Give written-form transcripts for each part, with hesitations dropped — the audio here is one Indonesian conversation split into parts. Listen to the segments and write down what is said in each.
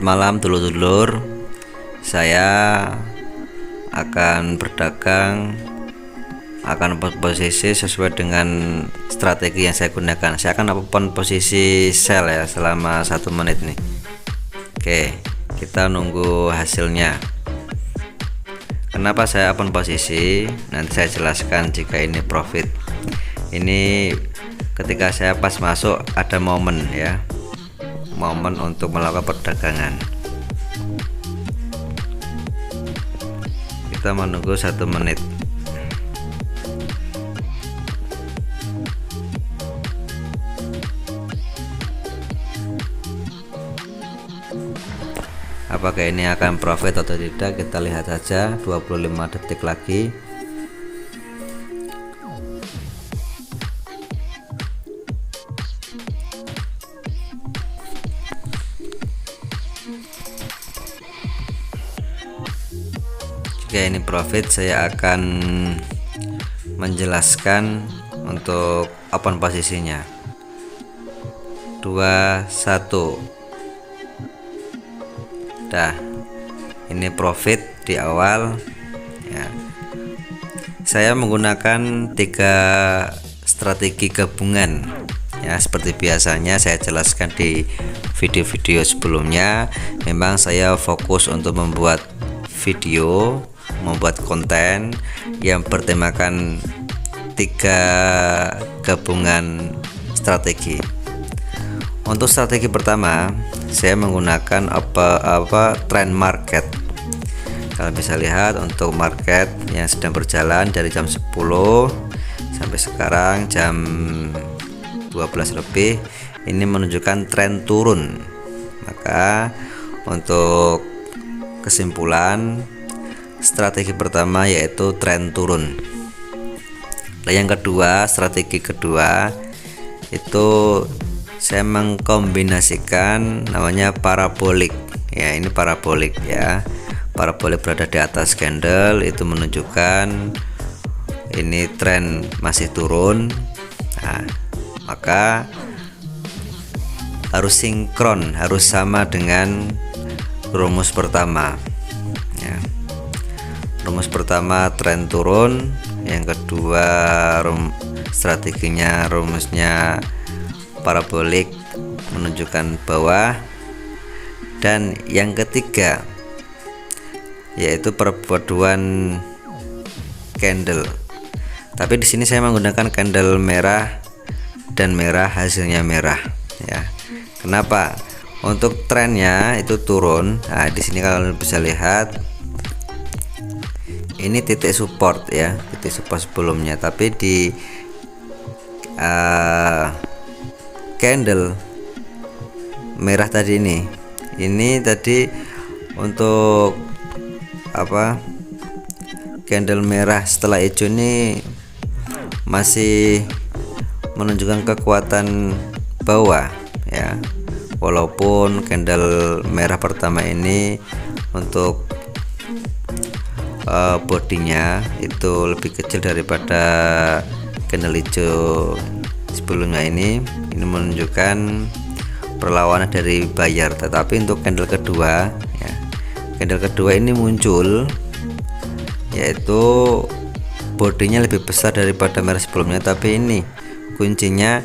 Selamat malam dulur-dulur. Saya akan berdagang, akan posisi sesuai dengan strategi yang saya gunakan. Saya akan open posisi sell ya selama 1 menit nih. Oke, kita nunggu hasilnya. Kenapa saya open posisi? Nanti saya jelaskan jika ini profit. Ini ketika saya pas masuk ada momen ya, momen untuk melakukan perdagangan. Kita menunggu 1 menit. Apakah ini akan profit atau tidak, kita lihat saja. 25 detik lagi. Jika ini profit, saya akan menjelaskan untuk open posisinya. 2, 1. Dah, ini profit di awal ya. Saya menggunakan 3 strategi gabungan ya, seperti biasanya saya jelaskan di video-video sebelumnya. Memang saya fokus untuk membuat video, membuat konten yang bertemakan 3 gabungan strategi. Untuk strategi pertama, saya menggunakan trend market. Kalian bisa lihat untuk market yang sedang berjalan dari jam 10 sampai sekarang jam 12 lebih, ini menunjukkan tren turun. Maka untuk kesimpulan, strategi pertama yaitu tren turun. Nah, yang kedua, strategi kedua itu saya mengkombinasikan namanya parabolik ya. Ini parabolik ya, parabolik berada di atas candle, itu menunjukkan ini tren masih turun. Nah, maka harus sinkron, harus sama dengan rumus pertama ya. Rumus pertama tren turun, yang kedua strateginya, rumusnya parabolik menunjukkan bawah, dan yang ketiga yaitu perpaduan candle. Tapi di sini saya menggunakan candle merah dan merah, hasilnya merah ya. Kenapa? Untuk trennya itu turun. Nah, di sini kalau bisa lihat ini titik support ya, titik support sebelumnya, tapi di candle merah tadi ini tadi untuk candle merah setelah hijau ini masih menunjukkan kekuatan bawah ya, walaupun candle merah pertama ini untuk bodinya itu lebih kecil daripada candle hijau sebelumnya. Ini menunjukkan perlawanan dari buyer. Tetapi untuk candle kedua ya, candle kedua ini muncul yaitu bodinya lebih besar daripada merah sebelumnya, tapi ini kuncinya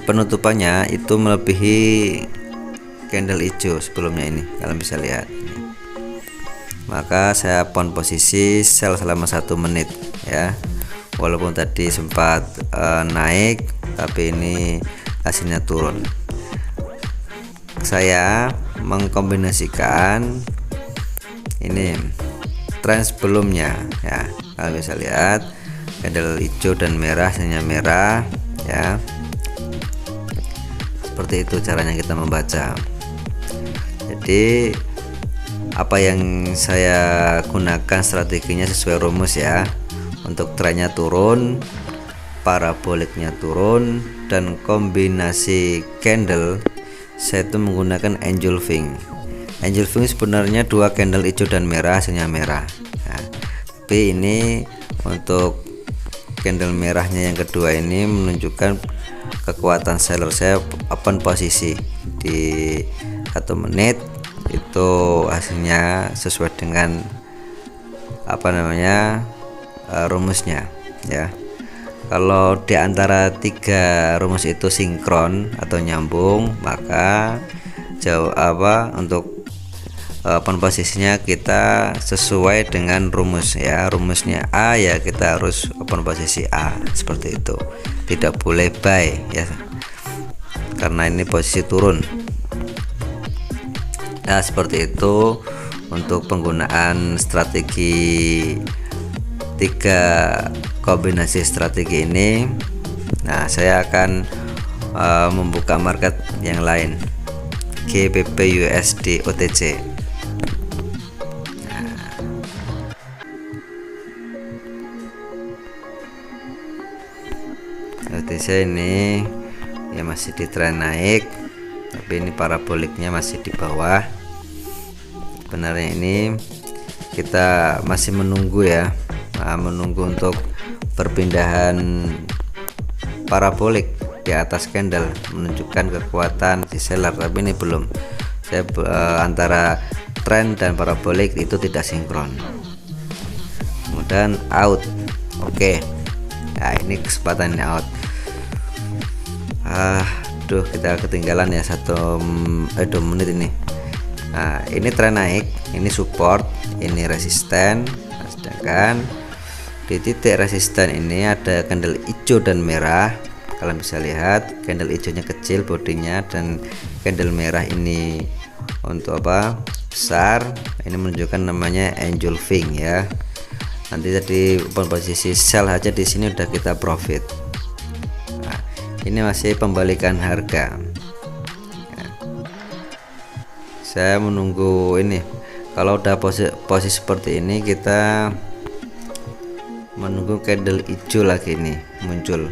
penutupannya itu melebihi candle hijau sebelumnya. Ini kalian bisa lihat. Maka saya pon posisi sell selama 1 menit ya. Walaupun tadi sempat naik, tapi ini hasilnya turun. Saya mengkombinasikan ini tren sebelumnya ya. Kalian bisa lihat candle hijau dan merah, hasilnya merah ya. Seperti itu caranya kita membaca. Jadi apa yang saya gunakan strateginya sesuai rumus ya. Untuk trennya turun, paraboliknya turun, dan kombinasi candle saya itu menggunakan engulfing. Engulfing sebenarnya 2 candle hijau dan merah, hasilnya merah. Nah, tapi ini untuk candle merahnya yang kedua ini menunjukkan kekuatan seller saya open posisi. di 1 menit itu hasilnya sesuai dengan rumusnya ya. Kalau di antara 3 rumus itu sinkron atau nyambung, maka untuk open posisinya kita sesuai dengan rumus ya. Rumusnya A ya, kita harus open posisi A seperti itu, tidak boleh buy ya, karena ini posisi turun. Nah seperti itu untuk penggunaan strategi 3 kombinasi strategi ini. Nah saya akan membuka market yang lain, GBP USD OTC. OTC ini ya masih di tren naik, tapi ini paraboliknya masih di bawah. Sebenarnya ini kita masih menunggu ya, menunggu untuk perpindahan parabolik di atas candle menunjukkan kekuatan si seller, tapi ini belum. Saya antara tren dan parabolik itu tidak sinkron. Kemudian out. Oke. Nah ini kesempatan ini out. Kita ketinggalan ya 2 menit ini. Nah ini tren naik, ini support, ini resisten. Nah, sedangkan di titik resisten ini ada candle hijau dan merah. Kalian bisa lihat candle hijaunya kecil bodinya, dan candle merah ini untuk besar. Ini menunjukkan namanya engulfing ya. Nanti tadi posisi sell aja di sini udah kita profit. Nah, ini masih pembalikan harga ya. Saya menunggu ini, kalau udah posisi seperti ini kita menunggu candle hijau lagi nih muncul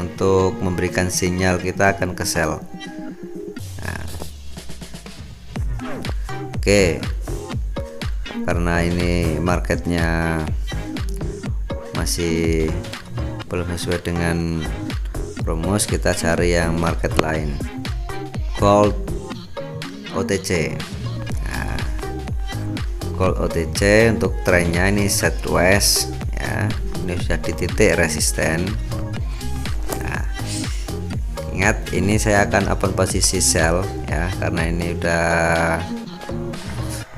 untuk memberikan sinyal kita akan ke sell. Nah, oke, karena ini marketnya masih belum sesuai dengan rumus, kita cari yang market lain, gold OTC. Nah, gold OTC untuk trennya ini sideways ya, ini sudah di titik resisten. Nah, ingat ini saya akan open posisi sell ya, karena ini udah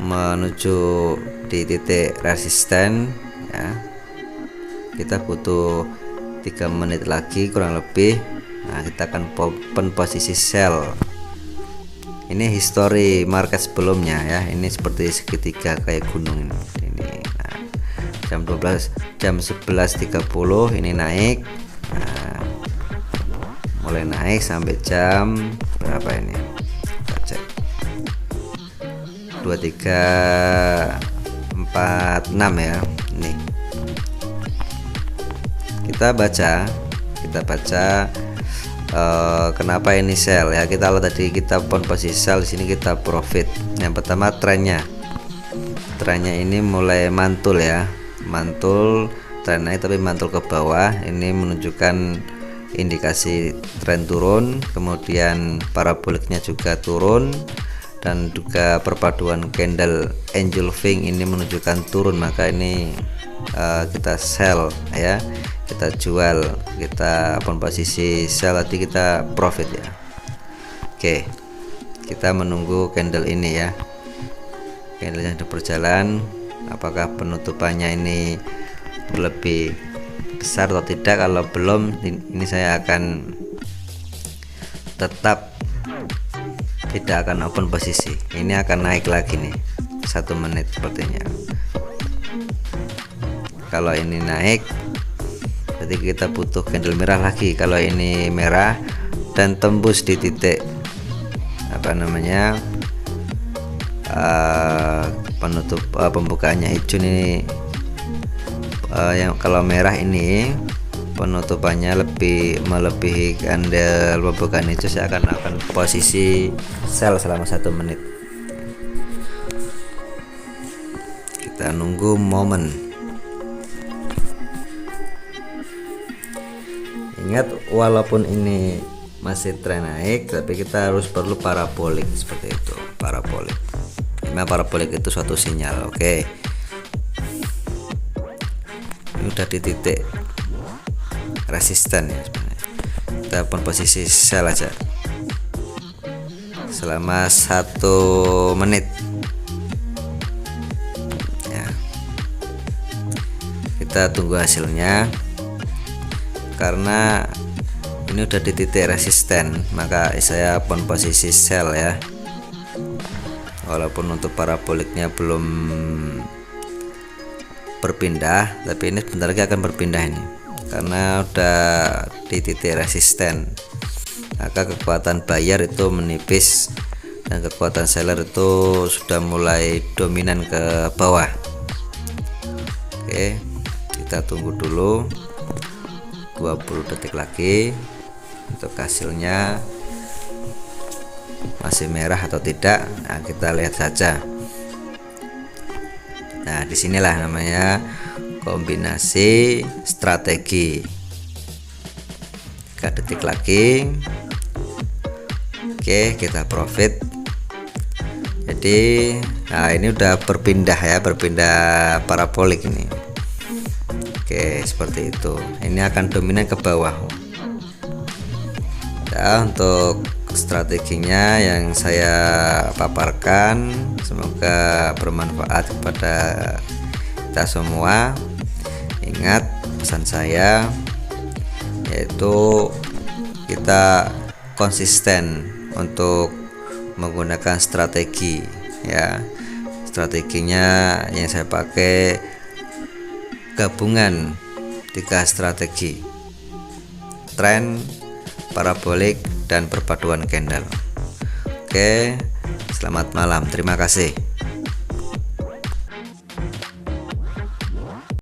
menuju di titik resisten ya. Kita butuh 3 menit lagi kurang lebih. Nah kita akan open posisi sell. Ini history market sebelumnya ya, ini seperti segitiga kayak gunung ini. Nah, jam 11.30 ini naik. Nah, mulai naik sampai jam berapa ini, kita cek, 23.46 ya. Ini kita baca kenapa ini sell ya. Kita lihat tadi kita pon posisi sell, di sini kita profit. Yang pertama trennya ini mulai mantul ya, mantul tren naik tapi mantul ke bawah. Ini menunjukkan indikasi tren turun. Kemudian paraboliknya juga turun, dan juga perpaduan candle engulfing ini menunjukkan turun. Maka ini kita sell ya, kita jual, kita open posisi sell, tadi kita profit ya. Oke, kita menunggu candle ini ya, candle yang sudah berjalan, apakah penutupannya ini lebih besar atau tidak. Kalau belum, ini saya akan tetap tidak akan open posisi. Ini akan naik lagi nih 1 menit sepertinya. Kalau ini naik berarti kita butuh candle merah lagi. Kalau ini merah dan tembus di titik penutup pembukaannya hijau ini, yang kalau merah ini penutupannya melebihi candle pembukaan hijau, saya akan posisi sell selama 1 menit. Kita nunggu momen. Ingat, walaupun ini masih tren naik, tapi kita harus perlu parabolik seperti itu. Parabolik, memang parabolik itu suatu sinyal. Oke, ini udah di titik resisten ya sebenarnya. Kita pun posisi sell aja selama 1 menit ya. Kita tunggu hasilnya, karena ini udah di titik resisten, maka saya pun posisi sell ya. Walaupun untuk paraboliknya belum berpindah, tapi ini sebentar lagi akan berpindah ini, karena udah di titik resisten. Maka kekuatan buyer itu menipis dan kekuatan seller itu sudah mulai dominan ke bawah. Oke, kita tunggu dulu 20 detik lagi untuk hasilnya masih merah atau tidak. Nah, kita lihat saja. Nah, disinilah namanya kombinasi strategi. 3 detik lagi. Oke, kita profit. Jadi nah ini udah berpindah ya, berpindah parabolik ini. Oke, seperti itu. Ini akan dominan ke bawah. Nah, untuk strateginya yang saya paparkan, semoga bermanfaat kepada kita semua. Ingat pesan saya, yaitu kita konsisten untuk menggunakan strategi ya. Strateginya yang saya pakai gabungan 3 strategi: tren, parabolik, dan perpaduan candle. Oke, selamat malam, terima kasih.